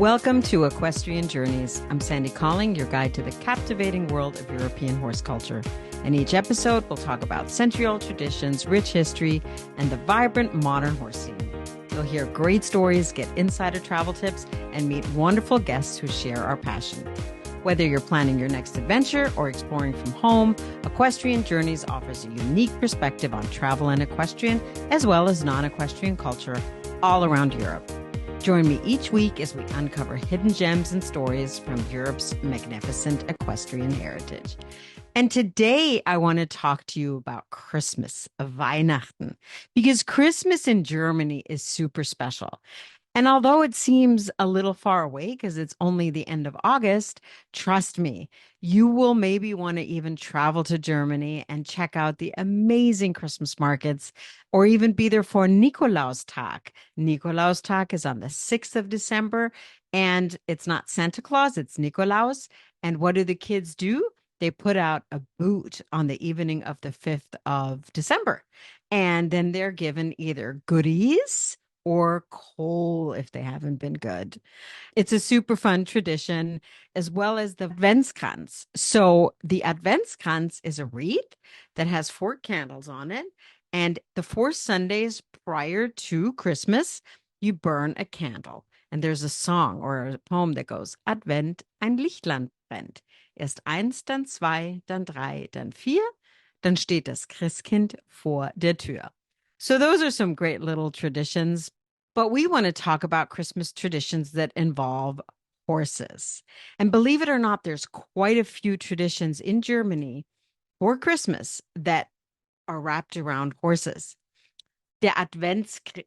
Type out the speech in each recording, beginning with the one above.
Welcome to Equestrian Journeys. I'm Sandy Colling, your guide to the captivating world of European horse culture. In each episode, we'll talk about century-old traditions, rich history, and the vibrant modern horse scene. You'll hear great stories, get insider travel tips, and meet wonderful guests who share our passion. Whether you're planning your next adventure or exploring from home, Equestrian Journeys offers a unique perspective on travel and equestrian, as well as non-equestrian culture all around Europe. Join me each week as we uncover hidden gems and stories from Europe's magnificent equestrian heritage. And today I want to talk to you about Christmas, Weihnachten, because Christmas in Germany is super special. And although it seems a little far away because it's only the end of August, trust me, you will maybe want to even travel to Germany and check out the amazing Christmas markets or even be there for Nikolaustag. Nikolaustag is on the 6th of December, and it's not Santa Claus, it's Nikolaus. And what do the kids do? They put out a boot on the evening of the 5th of December. And then they're given either goodies or coal if they haven't been good. It's a super fun tradition, as well as the Adventskranz. So the Adventskranz is a wreath that has 4 candles on it. And the 4 Sundays prior to Christmas, you burn a candle. And there's a song or a poem that goes, Advent, ein Lichtlein brennt. Erst eins, dann zwei, dann drei, dann vier. Dann steht das Christkind vor der Tür. So those are some great little traditions, but we want to talk about Christmas traditions that involve horses. And believe it or not, there's quite a few traditions in Germany for Christmas that are wrapped around horses. Der Adventsritt,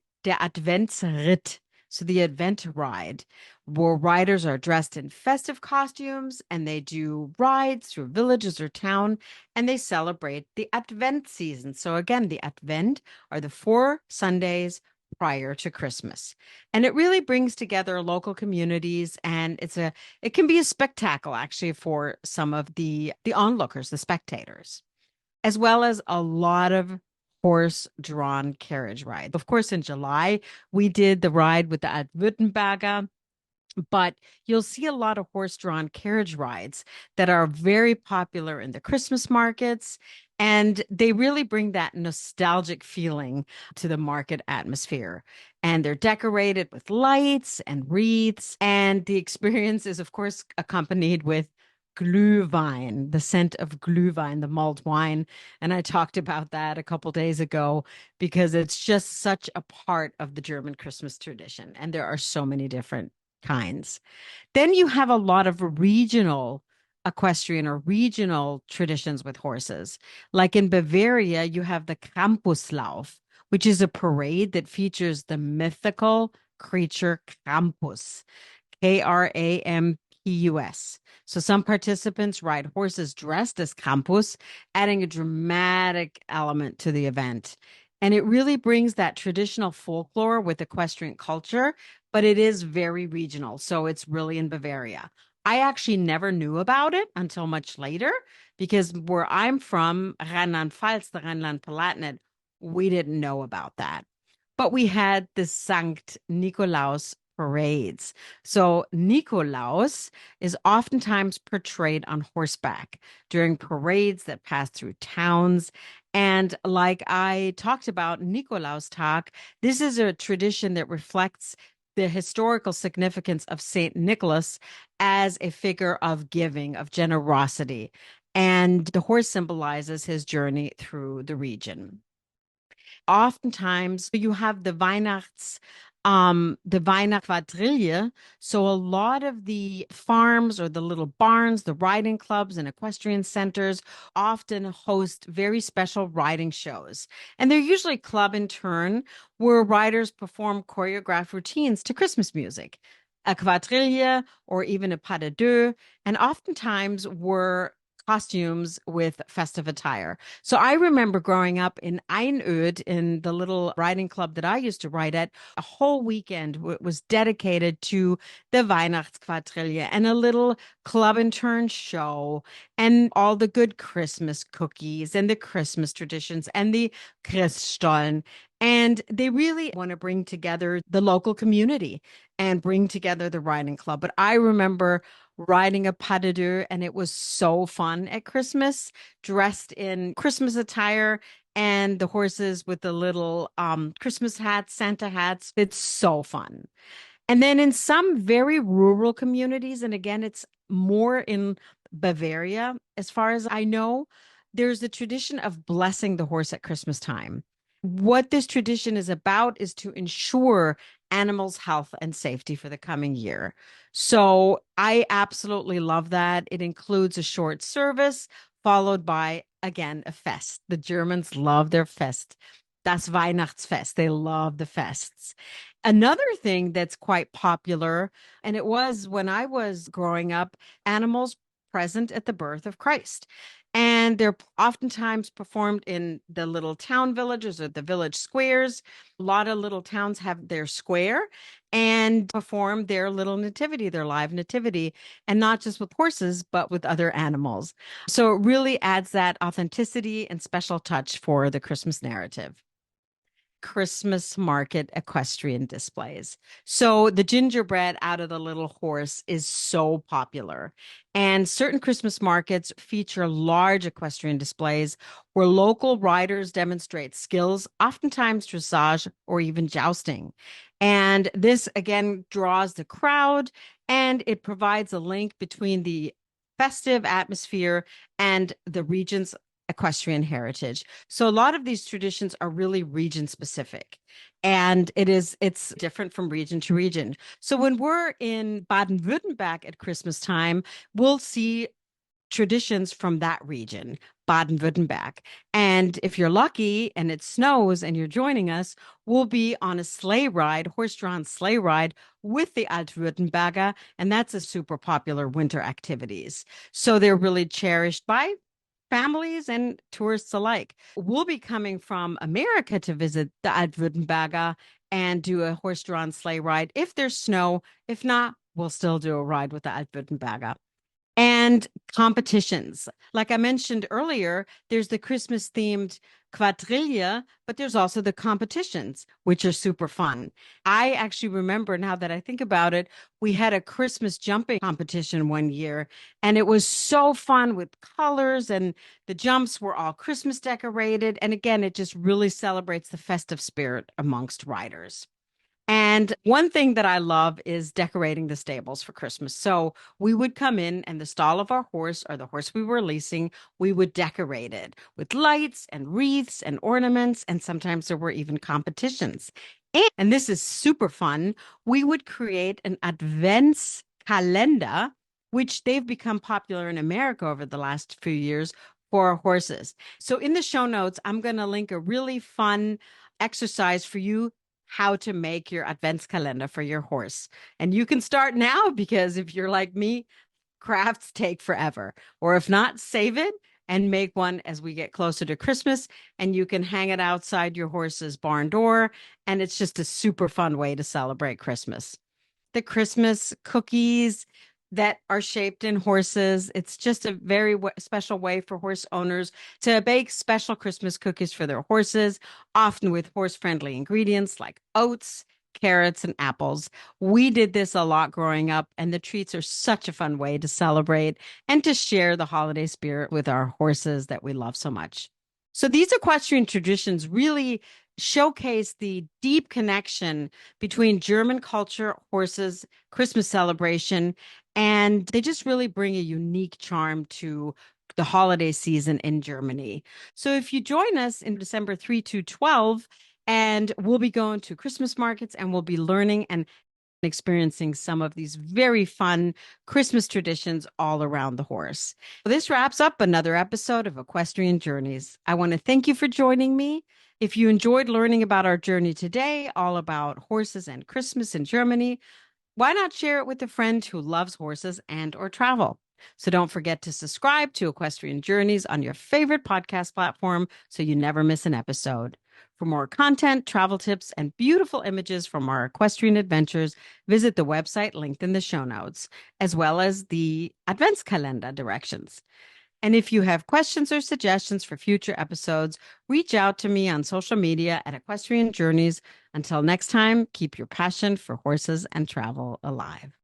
so the Advent ride, where riders are dressed in festive costumes and they do rides through villages or town, and they celebrate the Advent season. So again, the Advent are the 4 Sundays prior to Christmas. And it really brings together local communities, and it can be a spectacle actually for some of the onlookers, the spectators, as well as a lot of horse-drawn carriage rides. Of course, in July, we did the ride with the Ad-Württemberger, but you'll see a lot of horse-drawn carriage rides that are very popular in the Christmas markets, and they really bring that nostalgic feeling to the market atmosphere. And they're decorated with lights and wreaths, and the experience is, of course, accompanied with Glühwein, the scent of Glühwein, the mulled wine. And I talked about that a couple days ago because it's just such a part of the German Christmas tradition. And there are so many different kinds. Then you have a lot of regional equestrian or regional traditions with horses. Like in Bavaria, you have the Krampuslauf, which is a parade that features the mythical creature Krampus, Krampus. So some participants ride horses dressed as Krampus, adding a dramatic element to the event. And it really brings that traditional folklore with equestrian culture, but it is very regional. So it's really in Bavaria. I actually never knew about it until much later because where I'm from, Rheinland-Pfalz, the Rhineland-Palatinate, we didn't know about that. But we had the Sankt Nikolaus parades. So Nikolaus is oftentimes portrayed on horseback during parades that pass through towns. And like I talked about Nikolaustag, this is a tradition that reflects the historical significance of Saint Nicholas as a figure of giving, of generosity. And the horse symbolizes his journey through the region. Oftentimes you have the Weihnachtsquadrille. So a lot of the farms or the little barns, the riding clubs and equestrian centers often host very special riding shows. And they're usually club in turn where riders perform choreographed routines to Christmas music, a quadrille or even a pas de deux. And oftentimes we're costumes with festive attire. So I remember growing up in Einöd in the little riding club that I used to ride at, a whole weekend was dedicated to the Weihnachtsquadrille and a little club and turn show and all the good Christmas cookies and the Christmas traditions and the Christstollen. And they really want to bring together the local community and bring together the riding club. But I remember riding a pas de deux, and it was so fun at Christmas, dressed in Christmas attire and the horses with the little Christmas hats, Santa hats. It's so fun. And then in some very rural communities, and again, it's more in Bavaria, as far as I know, there's the tradition of blessing the horse at Christmas time. What this tradition is about is to ensure animals' health and safety for the coming year. So I absolutely love that. It includes a short service followed by, again, a fest. The Germans love their fest. Das Weihnachtsfest. They love the fests. Another thing that's quite popular, and it was when I was growing up, animals present at the birth of Christ. And they're oftentimes performed in the little town villages or the village squares. A lot of little towns have their square and perform their little nativity, their live nativity, and not just with horses, but with other animals. So it really adds that authenticity and special touch for the Christmas narrative. Christmas market equestrian displays. So the gingerbread out of the little horse is so popular. And certain Christmas markets feature large equestrian displays where local riders demonstrate skills, oftentimes dressage or even jousting. And this again draws the crowd and it provides a link between the festive atmosphere and the region's equestrian heritage. So a lot of these traditions are really region specific and it's different from region to region. So when we're in Baden-Württemberg at Christmas time, we'll see traditions from that region, Baden-Württemberg. And if you're lucky and it snows and you're joining us, we'll be on a sleigh ride, horse-drawn sleigh ride with the Alt-Württemberger, and that's a super popular winter activities. So they're really cherished by families and tourists alike. We'll be coming from America to visit the Alt-Württemberger and do a horse-drawn sleigh ride if there's snow. If not, we'll still do a ride with the Alt-Württemberger. And competitions. Like I mentioned earlier, there's the Christmas themed quadrille, but there's also the competitions, which are super fun. I actually remember now that I think about it, we had a Christmas jumping competition one year, and it was so fun with colors, and the jumps were all Christmas decorated. And again, it just really celebrates the festive spirit amongst riders. And one thing that I love is decorating the stables for Christmas. So we would come in and the stall of our horse or the horse we were leasing, we would decorate it with lights and wreaths and ornaments. And sometimes there were even competitions. And this is super fun. We would create an advents calendar, which they've become popular in America over the last few years for horses. So in the show notes, I'm going to link a really fun exercise for you how to make your advents calendar for your horse. And you can start now because if you're like me, crafts take forever. Or if not, save it and make one as we get closer to Christmas. And you can hang it outside your horse's barn door. And it's just a super fun way to celebrate Christmas. The Christmas cookies that are shaped in horses. It's just a very special way for horse owners to bake special Christmas cookies for their horses, often with horse-friendly ingredients like oats, carrots, and apples. We did this a lot growing up, and the treats are such a fun way to celebrate and to share the holiday spirit with our horses that we love so much. So these equestrian traditions really showcase the deep connection between German culture, horses, Christmas celebration, and they just really bring a unique charm to the holiday season in Germany. So if you join us in December 3 to 12, and we'll be going to Christmas markets and we'll be learning and experiencing some of these very fun Christmas traditions all around the horse. This wraps up another episode of Equestrian Journeys. I want to thank you for joining me. If you enjoyed learning about our journey today, all about horses and Christmas in Germany, why not share it with a friend who loves horses and or travel? So don't forget to subscribe to Equestrian Journeys on your favorite podcast platform so you never miss an episode. For more content, travel tips, and beautiful images from our equestrian adventures, visit the website linked in the show notes, as well as the Adventskalender directions. And if you have questions or suggestions for future episodes, reach out to me on social media at Equestrian Journeys. Until next time, keep your passion for horses and travel alive.